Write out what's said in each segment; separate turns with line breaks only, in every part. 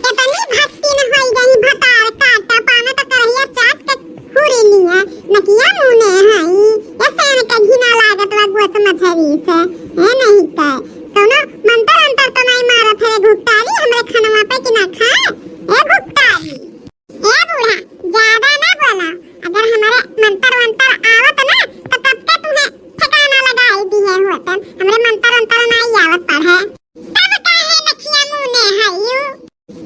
इतनी भक्ति न होई गई भतार काटा पाना त करहिया चाट के खुरेलिया नकिया मुने हई ऐसे न कहीं ना लागत लगो मछरी से है नहीं का कोनो मंतर अंतर तो नहीं मारत है घुकतारी हमरे खनवा पे कि ना खाए ए घुकतारी ए बूढ़ा ज्यादा ना बोला अगर हमारे मंतर वंतर आवत ना तो तब के तुम्हें ठिकाना लगाई दी है होत हमरे मंतर वंतर नहीं आवत पढ़े तब काहे नखिया मुने हई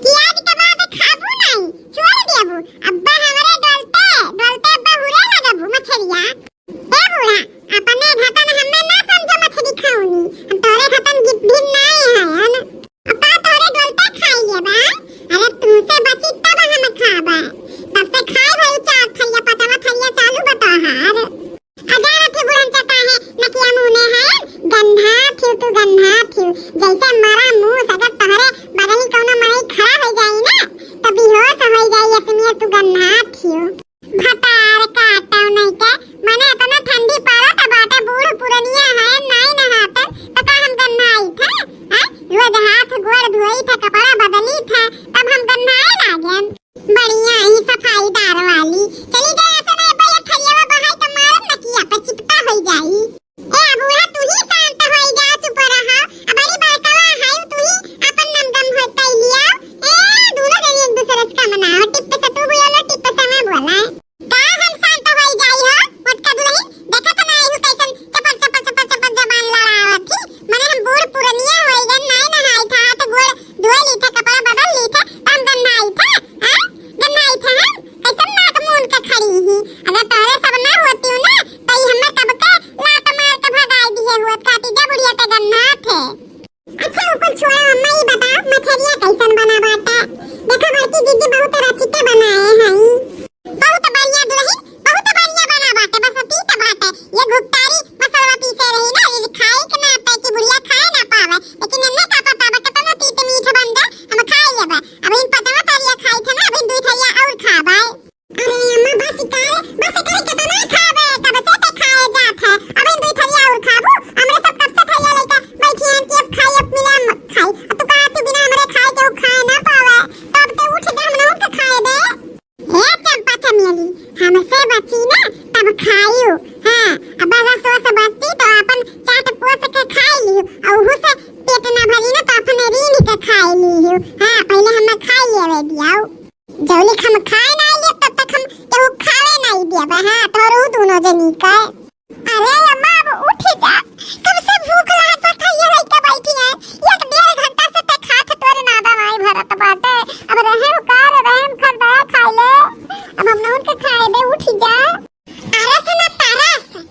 कि आज के बाद खाबू नहीं छोड़ देबू अब्बा हमरे डलते डलते बहुरे लगबू मछरिया ए बूढ़ा अपने घटन हमें ना समझो मछली खाऊनी हम तोरे घटन गिद्धिन नहीं है न अपा तोरे डलते खाई लेबा अरे तुमसे बची तब हम खाबा तब से खाए भाई चार थैया पचावा थैया चालू बता हार अजाना थे बुढ़न चटा है नकिया मुने है गंधा थी तू गंधा थी जैसे मरा मुंह सगर तोरे बगली कोनो मई खड़ा हो जाई ना तो बेहोश हो जाई इसमें तू गंधा थी भतार काटा नहीं के मने इतना ठंडी पड़त बाटे बूढ़ पुरनिया है नहीं नहात तो का हम गन्नाई थे हैं रोज हाथ गोड़ धोई थे कपड़ा बदली थे तब हम गन्नाए लागेन बढ़िया ही सफाईदार वाली चली जाए ऐसे नहीं भैया थैया बहाई तो मारम न किया पे चिपटा हो जाई ए बूढ़ा तू ही शांत हो जा चुप रहा अब बड़ी बड़कावा है तू ही अपन नमगम होता लिया ए दोनों जन एक दूसरे से मनाओ टिप से तू बोलो टिप से मैं बोला का हम शांत हो जाई हो मटका दुलही देखा तो नहीं हूं कैसन चपल चपल चपल चपल जबान लड़ावत थी मने हम बूढ़ पुरनिया होई गन नहीं नहाई था तो गोड़ धोई ली था कपड़ा बदल ली था हम गन्नाई था हां गन्नाई था कैसन नाक मून के खड़ी ही अगर तोरे सब ना होती हूं ना तो ही हमर कब के लात मार के भगाई दी है होत खाती जब बुढ़िया ते गन्ना थे अच्छा ऊपर छोड़ा अम्मा ये बता मछरिया कैसन बना बाटा देखा बड़की दीदी बहुत रचिते बनाए हैं बहुत बढ़िया दुल्हन बहुत बढ़िया बना बाटे बस पीत बाटे ये घुकतारी मसाला पीसे रही ना ये खाए के ना पे कि बुढ़िया खाए ना पावे लेकिन इन्ने का पता बा कितना तीत मीठ बंदा हम खाए लेबा अब इन पचवा तारिया खाई थे ना अभी दू थैया और खाबा अरे अम्मा बस कर कितना खाबे तब से ते खाए जात है अब इन दू थैया और खाबू हमरे सब कब से थैया लेके बैठी हैं कि अब खाई अब मिला मत खाई अब तो का तू बिना हमरे खाए के खाए ना पावे तब ते उठ जा हमने उठ खाए दे हे चंपा चमेली हमसे बची ना तब खाइयो हां अब रसो से बची तो अपन चाट पोस के खाई लियो और उहु से पेट ना भरी ना तो अपन रीन के खाई लियो हां पहले हम खाई लेवे दियाओ जौली हम खाए ना ले तब तक हम केहू खावे नहीं देबा हां तोरू दोनों जनी का अरे अम्मा अब उठ जा कब से भूख लागत बा थैया लेके बैठी है एक डेढ़ घंटा से ते खात तोरे ना दवाई भरत बाटे अब रहम कर रहम कर दया खा ले अब हम नौन के खाए दे उठ जा अरे सुना तरस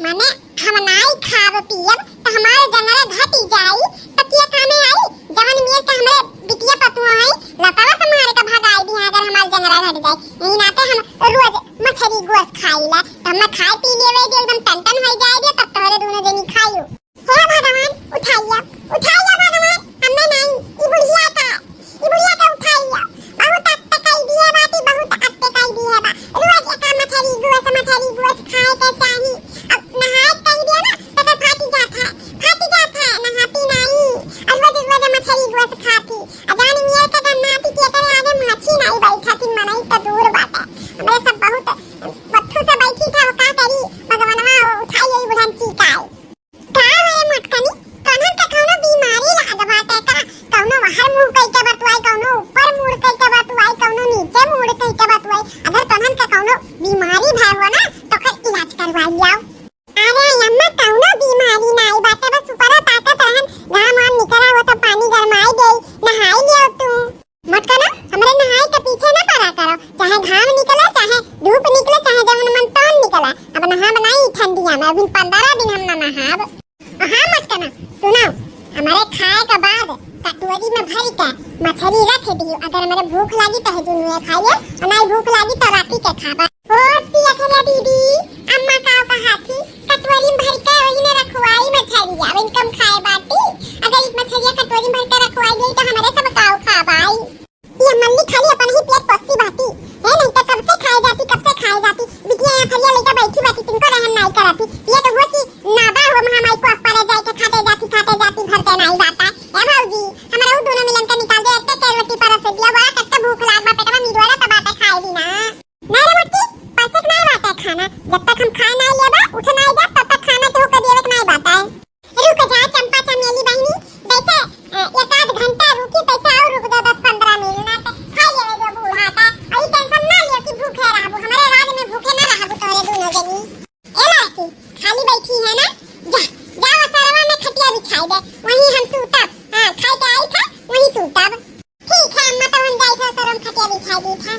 माने हम नाई खाव पियब तो हमारे जंगरे घटी जाई तकिया कामे आई जवन मिया के हमरे बिटिया पतुआ आई लतावा से मारे का भगाई दी अगर हमारे जंगरा घट जाए यही नाते हम रोज मछली गोश्त खाईला तो हम खाए पी लेवे दे एकदम टन हो जाए दे तब तोरे दोनों जनी खाइयो हे भगवान उठाइया भगवान हमें नहीं ई बुढ़िया का उठाइया बहुत अत्ते कई दिए बाटी बहुत अत्ते कई दिए बा रोज एक मछली गोश्त खाए के चाही अब नहाए कई दिया ना तो फाटी जाता है नहाती नहीं और रोज मछली गोश्त खाती अजान मिया के गन्नाती के करे आगे माछी नहीं बैठाती मनाई तो दूर बाटा हमरे सब बहुत पत्थू से बैठी था का करी भगवानवा उठाइए बुढ़न चिकाए का रे मटकनी कौन का कौनो बीमारी लाग बाटे का कौनो बाहर मुंह कई के बतवाई कौनो ऊपर मुड़ कई के बतवाई कौनो नीचे मुड़ कई के बतवाई अगर तोहन का कौनो बीमारी भावो ना तो कर इलाज करवा लियाओ अरे अम्मा कौनो बीमारी नहीं बाटे बस ऊपर ताकत रहन घाम आम निकला हो तो पानी गरमाई दे नहाई लियो तू मत करो हमरे नहाई के पीछे ना पड़ा करो चाहे घाम निकले चाहे धूप निकले चाहे जवन मन तन निकला अब नहा बनाई ठंडिया में अभी 15 दिन हम ना नहाब हां मत करना सुनो हमारे खाए के बाद कटोरी में भर के मछली रख दियो अगर मेरे भूख लगी तो दुनिया खाइए और नहीं भूख लगी तो राती के खाबा ओ पिया खेला दीदी अम्मा का हाथी कटोरी में भर के वही में रखवाई मछली अब इनकम खाए बाटी अगर इस मछली कटोरी में भर के रखवाई गई तो हमारे सब काव खाबाई ये मल्ली खाली अपन ही पेट पस्सी बाटी है नहीं तो कब से खाए जाती बिटिया यहां थलिया लेकर बैठी बाटी तुमको रहन नहीं कराती ये तो वो कि नाबा हो हमारे को पर जाए के खाते जाती भरते नहीं जाता है भौजी हमारा वो दोनों मिलन के निकाल दे एक रोटी पर से दिया दी था।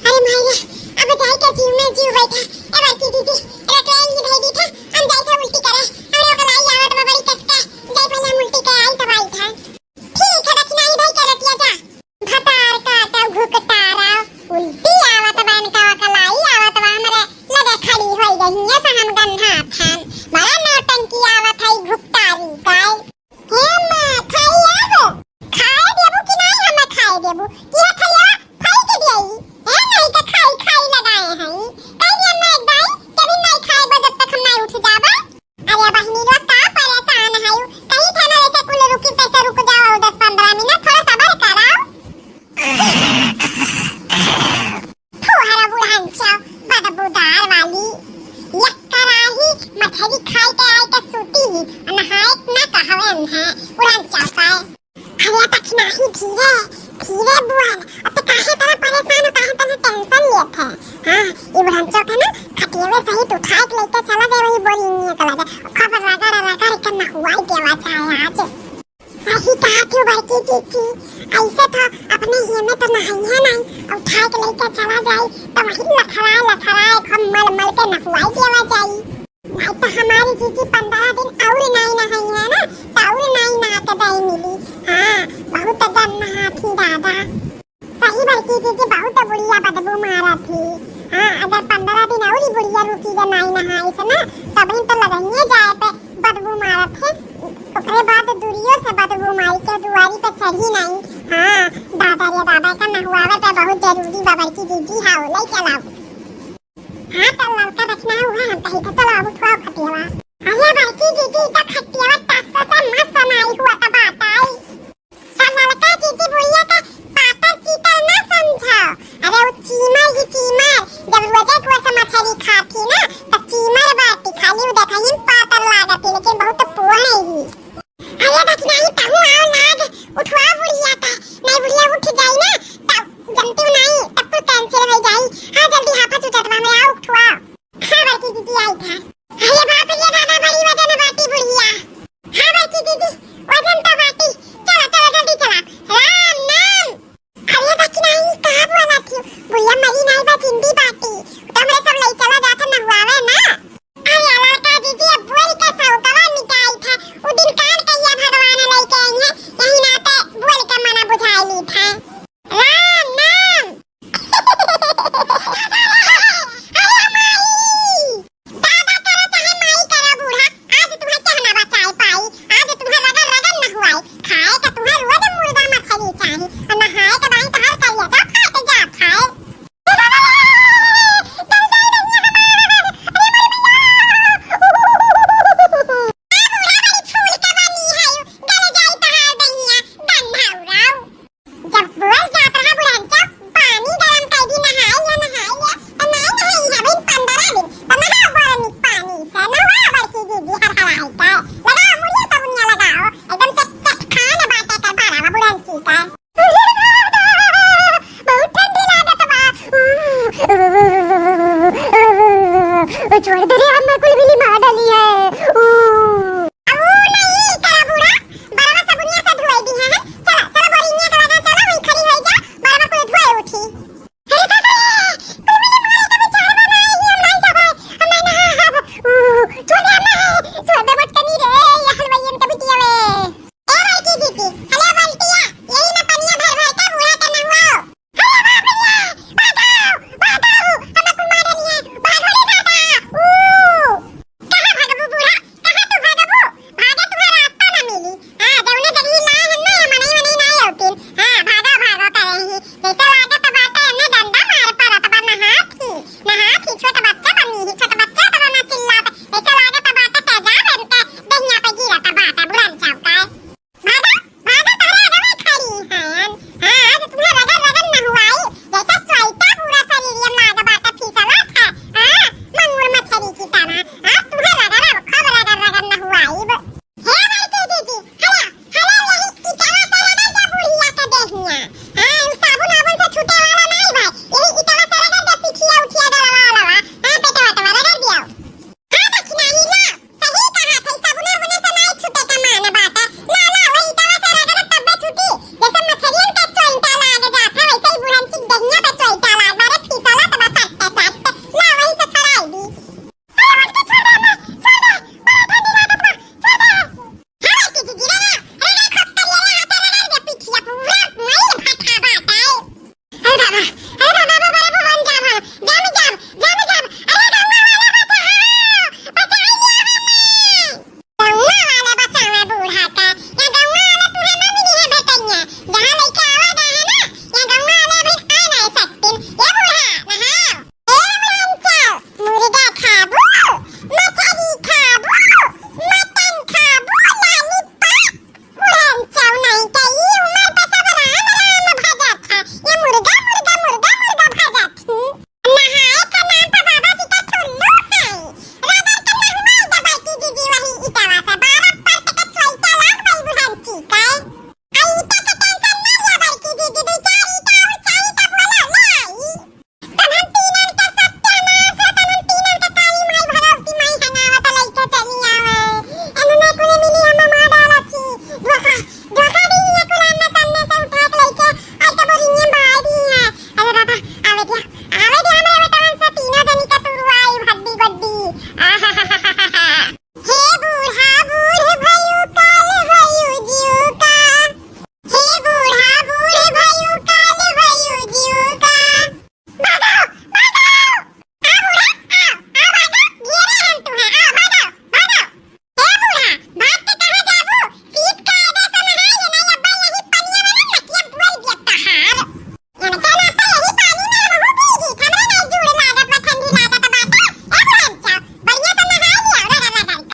अरे मारे अब जाए के जीव में जीव बैठा ए बड़की दीदी ए ट्रेन ही भेज दी था हम जाए थे उल्टी करे हमरे ओकरा आई आवत बा बड़ी कष्ट जाए पहले उल्टी के आई तब आई था ठीक है रखना ही भाई के रतिया जा भतार का तब घुकतारा उल्टी आवत बा इनका ओकरा आई आवत बा हमरे लगे खड़ी होई रही है से हम गन्हा थान बड़ा नौटंकी आवत है घुकतारी गाय हे मां खाई आबो खाए देबू कि नहीं हम खाए देबू कि खलिया खाई के देई ए नहीं तो खाई खाई लगाए हैं कई दिन में एक दाई कभी नहीं खाए बा जब तक हम नहीं उठ जाबा अरे बहनी रो का परेशान है कहीं थाना ऐसे कुल रुकी पैसे रुक जाओ 10-15 मिनट थोड़ा सब्र कराओ फुहरा बुढ़ान चाव बदबूदार वाली एक कराही मछली खाई के आई के सूती नहाए ना कहवन है बुढ़ान चाव का अरे तक नहीं धीरे धीरे बुआन अब तो काहे तरह परेशान हो काहे तरह टेंशन लेत है हां ये बुढ़ान चाव का ना खटियावे सही तो उठा के लेके चला जाए वही बोली नहीं कला जाए खबर लगा के ना हुआ ही देवा चाहे आज सही कहा क्यों बड़की चीची ऐसे तो अपने ही में तो नहीं है नहीं उठा के लेके चला जाए तो वही लखड़ाए हम मल के नहवाई देवा जाए नहीं तो हमारी चीची 15 दिन और नहीं नहाई है ना तो और नहीं नहा के दही मिली हाँ बहुत दम नहा थी दादा सही बड़की चीची बहुत बुढ़िया बदबू मारा थी हाँ अगर 15 दिन और ही बुढ़िया रुकी के नहीं नहाई से ना तब तो लगाइए जाए पे बदबू मारा थे ओकरे बाद दूरियों से बदबू मारी के दुआरी पे चढ़ी नहीं हाँ दादा रे दादा का नहवावे पे बहुत जरूरी बाबर की जीजी हाँ ले चलाओ हाँ तो लड़का रखना हुआ हम कहीं तो चलाओ उठवाओ खटियावा अरे बड़की जीजी तो खटियावा